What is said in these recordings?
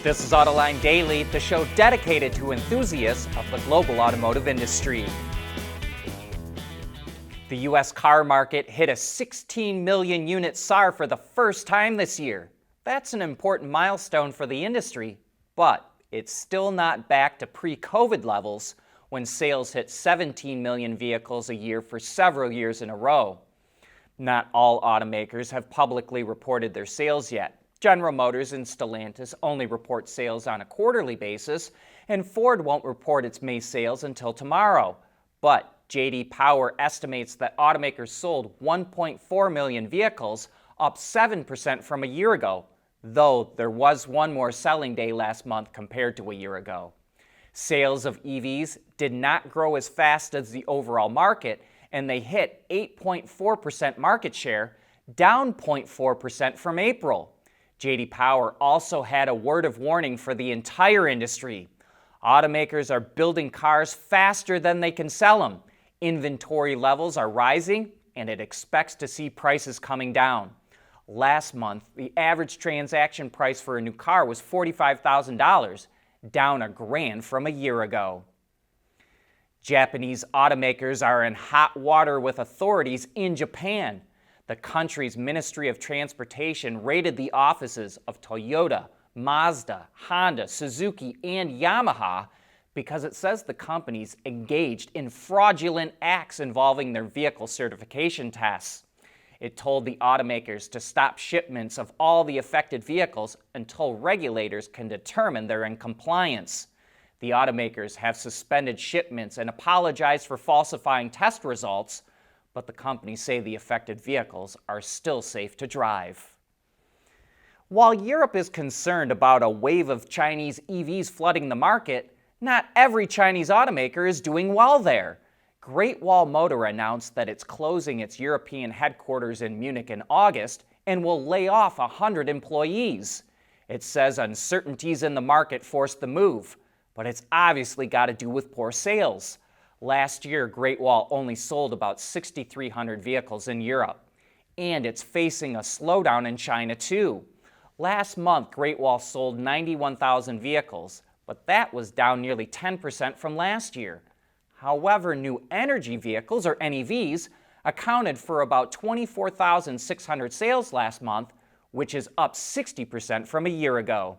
This is Autoline Daily, the show dedicated to enthusiasts of the global automotive industry. The U.S. car market hit a 16 million unit SAAR for the first time this year. That's an important milestone for the industry, but it's still not back to pre-COVID levels when sales hit 17 million vehicles a year for several years in a row. Not all automakers have publicly reported their sales yet. General Motors and Stellantis only report sales on a quarterly basis, and Ford won't report its May sales until tomorrow. But J.D. Power estimates that automakers sold 1.4 million vehicles, up 7% from a year ago, though there was one more selling day last month compared to a year ago. Sales of EVs did not grow as fast as the overall market, and they hit 8.4% market share, down 0.4% from April. J.D. Power also had a word of warning for the entire industry. Automakers are building cars faster than they can sell them. Inventory levels are rising, and it expects to see prices coming down. Last month, the average transaction price for a new car was $45,000, down $1,000 from a year ago. Japanese automakers are in hot water with authorities in Japan. The country's Ministry of Transportation raided the offices of Toyota, Mazda, Honda, Suzuki, and Yamaha because it says the companies engaged in fraudulent acts involving their vehicle certification tests. It told the automakers to stop shipments of all the affected vehicles until regulators can determine they're in compliance. The automakers have suspended shipments and apologized for falsifying test results, but the companies say the affected vehicles are still safe to drive. While Europe is concerned about a wave of Chinese EVs flooding the market, not every Chinese automaker is doing well there. Great Wall Motor announced that it's closing its European headquarters in Munich in August and will lay off 100 employees. It says uncertainties in the market forced the move, but it's obviously got to do with poor sales. Last year, Great Wall only sold about 6,300 vehicles in Europe, and it's facing a slowdown in China too. Last month, Great Wall sold 91,000 vehicles, but that was down nearly 10% from last year. However, new energy vehicles, or NEVs, accounted for about 24,600 sales last month, which is up 60% from a year ago.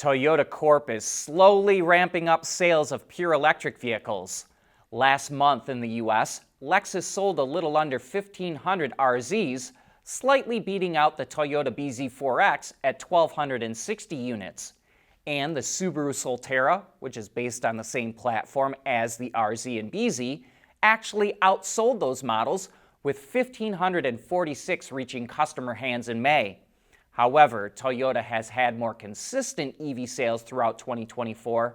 Toyota Corp is slowly ramping up sales of pure electric vehicles. Last month in the U.S., Lexus sold a little under 1,500 RZs, slightly beating out the Toyota BZ4X at 1,260 units. And the Subaru Solterra, which is based on the same platform as the RZ and BZ, actually outsold those models, with 1,546 reaching customer hands in May. However, Toyota has had more consistent EV sales throughout 2024,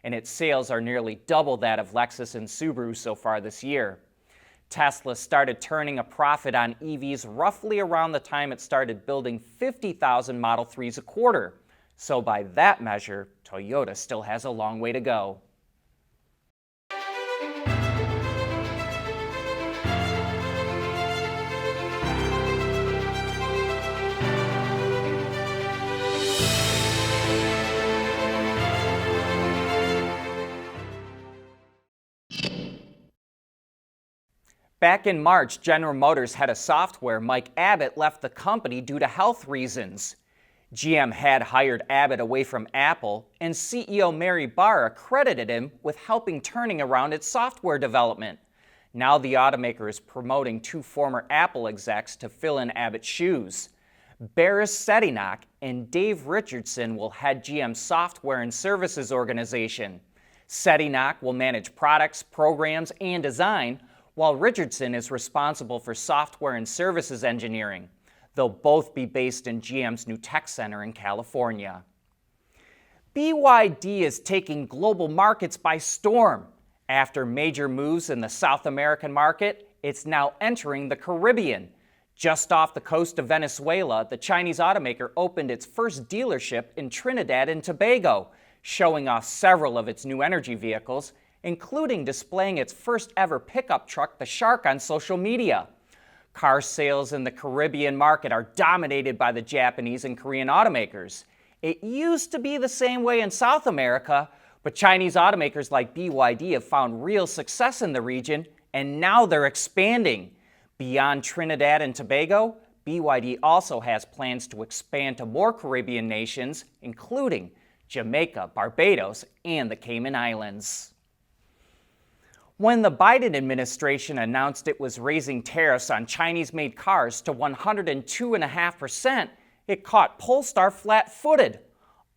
and its sales are nearly double that of Lexus and Subaru so far this year. Tesla started turning a profit on EVs roughly around the time it started building 50,000 Model 3s a quarter. So by that measure, Toyota still has a long way to go. Back in March, General Motors head of software Mike Abbott left the company due to health reasons. GM had hired Abbott away from Apple, and CEO Mary Barra credited him with helping turning around its software development. Now the automaker is promoting two former Apple execs to fill in Abbott's shoes. Baris Sedinok and Dave Richardson will head GM's software and services organization. Sedinok will manage products, programs, and design, while Richardson is responsible for software and services engineering. They'll both be based in GM's new tech center in California. BYD is taking global markets by storm. After major moves in the South American market, it's now entering the Caribbean. Just off the coast of Venezuela, the Chinese automaker opened its first dealership in Trinidad and Tobago, showing off several of its new energy vehicles, including displaying its first ever pickup truck, the Shark, on social media. Car sales in the Caribbean market are dominated by the Japanese and Korean automakers. It used to be the same way in South America, but Chinese automakers like BYD have found real success in the region, and now they're expanding. Beyond Trinidad and Tobago, BYD also has plans to expand to more Caribbean nations, including Jamaica, Barbados, and the Cayman Islands. When the Biden administration announced it was raising tariffs on Chinese-made cars to 102.5%, it caught Polestar flat-footed.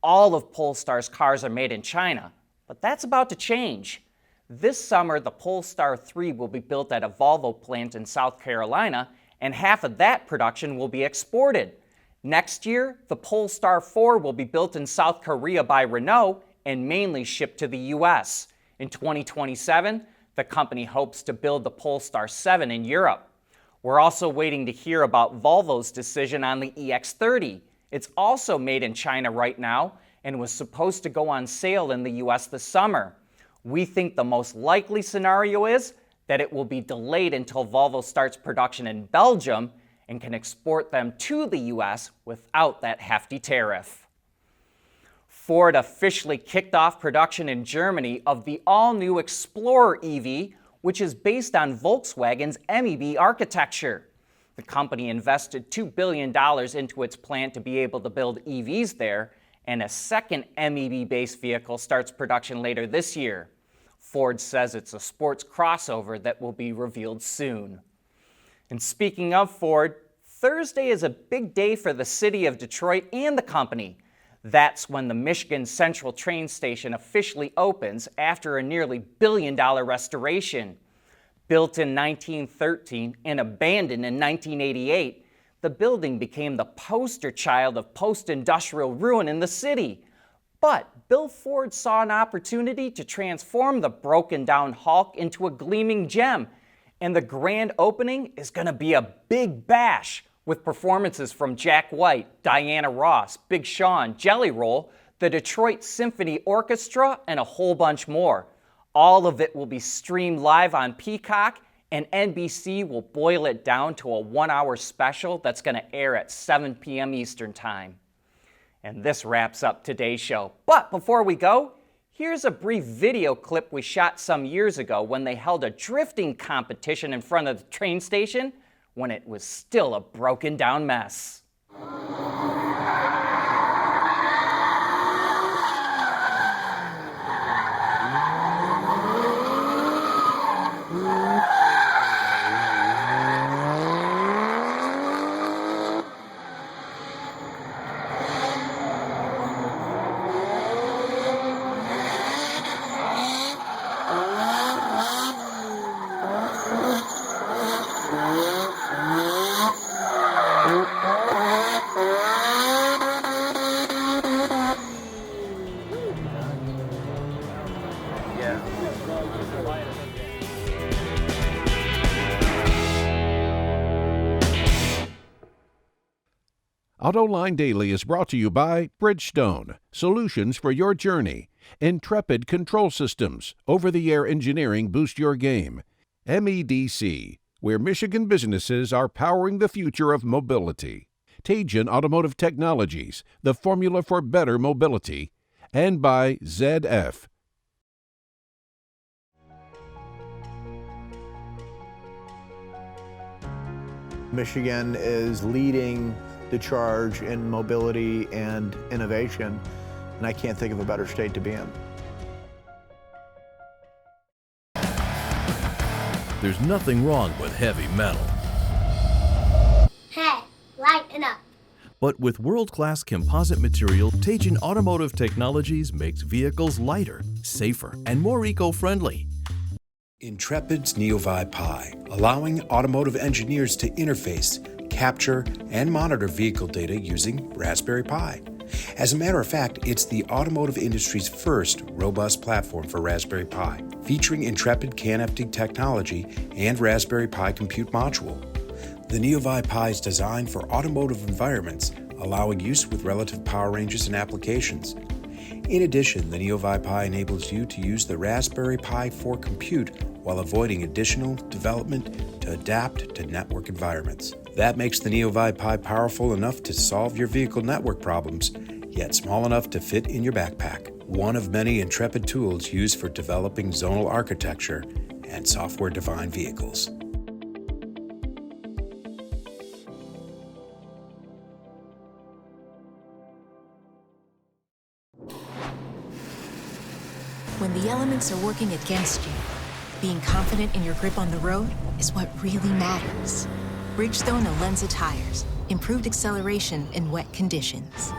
All of Polestar's cars are made in China, but that's about to change. This summer, the Polestar 3 will be built at a Volvo plant in South Carolina, and half of that production will be exported. Next year, the Polestar 4 will be built in South Korea by Renault and mainly shipped to the U.S. In 2027, the company hopes to build the Polestar 7 in Europe. We're also waiting to hear about Volvo's decision on the EX30. It's also made in China right now and was supposed to go on sale in the U.S. this summer. We think the most likely scenario is that it will be delayed until Volvo starts production in Belgium and can export them to the U.S. without that hefty tariff. Ford officially kicked off production in Germany of the all-new Explorer EV, which is based on Volkswagen's MEB architecture. The company invested $2 billion into its plant to be able to build EVs there, and a second MEB-based vehicle starts production later this year. Ford says it's a sports crossover that will be revealed soon. And speaking of Ford, Thursday is a big day for the city of Detroit and the company. That's when the Michigan Central train station officially opens after a nearly $1 billion restoration. Built in 1913 and abandoned in 1988, the building became the poster child of post-industrial ruin in the city. But Bill Ford saw an opportunity to transform the broken-down hulk into a gleaming gem, and the grand opening is going to be a big bash with performances from Jack White, Diana Ross, Big Sean, Jelly Roll, the Detroit Symphony Orchestra, and a whole bunch more. All of it will be streamed live on Peacock, and NBC will boil it down to a 1-hour special that's going to air at 7 p.m. Eastern Time. And this wraps up today's show. But before we go, here's a brief video clip we shot some years ago when they held a drifting competition in front of the train station when it was still a broken down mess. Autoline Daily is brought to you by Bridgestone, solutions for your journey. Intrepid Control Systems, over-the-air engineering boost your game. MEDC, where Michigan businesses are powering the future of mobility. Tejan Automotive Technologies, the formula for better mobility. And by ZF. Michigan is leading the charge in mobility and innovation, and I can't think of a better state to be in. There's nothing wrong with heavy metal. Hey, lighten up. But with world-class composite material, Tejan Automotive Technologies makes vehicles lighter, safer, and more eco-friendly. Intrepid's NeoVi Pi, allowing automotive engineers to interface, capture, and monitor vehicle data using Raspberry Pi. As a matter of fact, it's the automotive industry's first robust platform for Raspberry Pi, featuring Intrepid CAN-FD technology and Raspberry Pi Compute Module. The NeoVi Pi is designed for automotive environments, allowing use with relative power ranges and applications. In addition, the NeoVi Pi enables you to use the Raspberry Pi for compute while avoiding additional development to adapt to network environments. That makes the NeoVi Pi powerful enough to solve your vehicle network problems, yet small enough to fit in your backpack. One of many Intrepid tools used for developing zonal architecture and software-defined vehicles. When the elements are working against you, being confident in your grip on the road is what really matters. Bridgestone Alenza tires, improved acceleration in wet conditions.